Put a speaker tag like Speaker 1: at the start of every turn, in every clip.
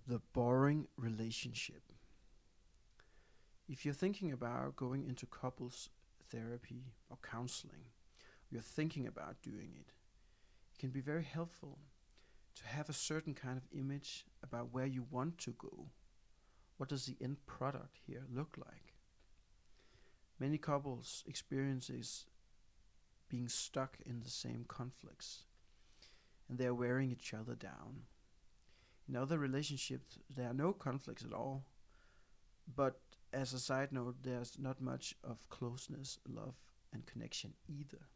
Speaker 1: The boring relationship. If you're thinking about going into couples therapy or counseling, you're thinking about doing it, it can be very helpful to have a certain kind of image about where you want to go. What does the end product here look like? Many couples experiences being stuck in the same conflicts and they are wearing each other down. In other relationships, there are no conflicts at all, but as a side note, there's not much of closeness, love, and connection either.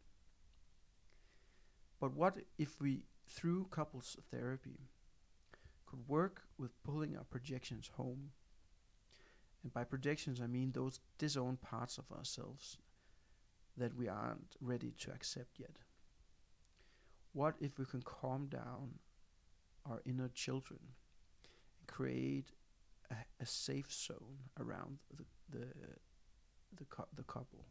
Speaker 1: But what if we, through couples therapy, could work with pulling our projections home? And by projections, I mean those disowned parts of ourselves that we aren't ready to accept yet. What if we can calm down our inner children and create a safe zone around the couple?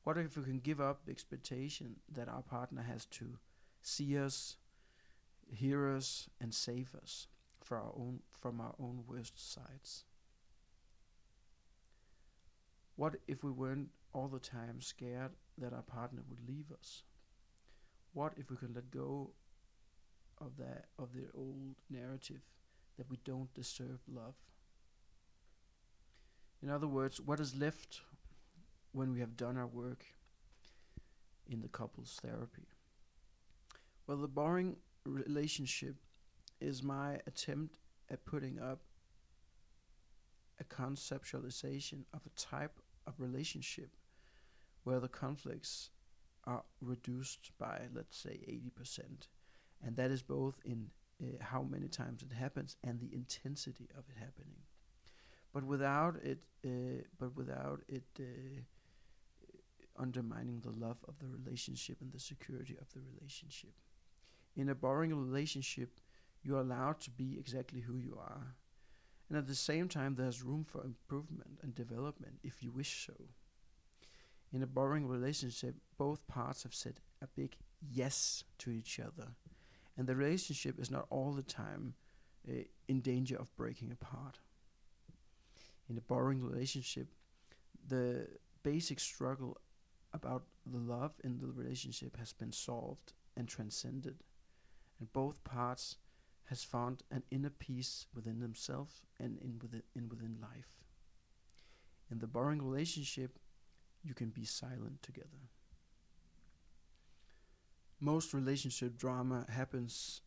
Speaker 1: What if we can give up the expectation that our partner has to see us, hear us, and save us from our own worst sides? What if we weren't all the time scared that our partner would leave us? What if we could let go of the old narrative that we don't deserve love? In other words, what is left when we have done our work in the couples therapy? Well, the boring relationship is my attempt at putting up a conceptualization of a type of relationship where the conflicts are reduced by, let's say, 80%. And that is both in how many times it happens and the intensity of it happening. But without it undermining the love of the relationship and the security of the relationship. In a boring relationship, you're allowed to be exactly who you are. And at the same time, there's room for improvement and development if you wish so. In a boring relationship, both parts have said a big yes to each other. And the relationship is not all the time in danger of breaking apart. In a boring relationship, the basic struggle about the love in the relationship has been solved and transcended, and both parts has found an inner peace within themselves and within life. In the boring relationship, you can be silent together. Most relationship drama happens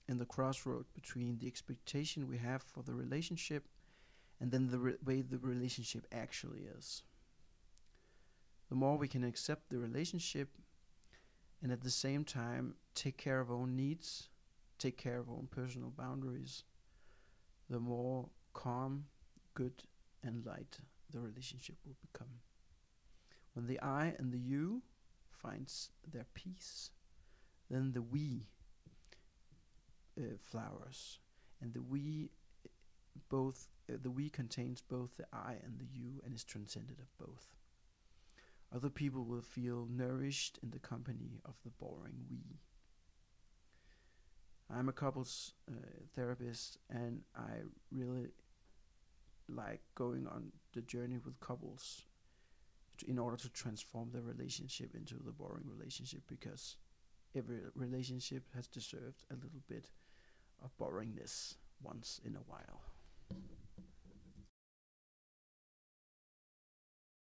Speaker 1: in the crossroad between the expectation we have for the relationship and then the way the relationship actually is. The more we can accept the relationship and at the same time take care of our own needs, take care of our own personal boundaries, the more calm, good, and light the relationship will become. When the I and the you finds their peace, then the we flowers, and the we contains both the I and the you and is transcended of both. Other people will feel nourished in the company of the boring we. I'm a couples therapist, and I really like going on the journey with couples in order to transform their relationship into the boring relationship, because every relationship has deserved a little bit of boringness once in a while.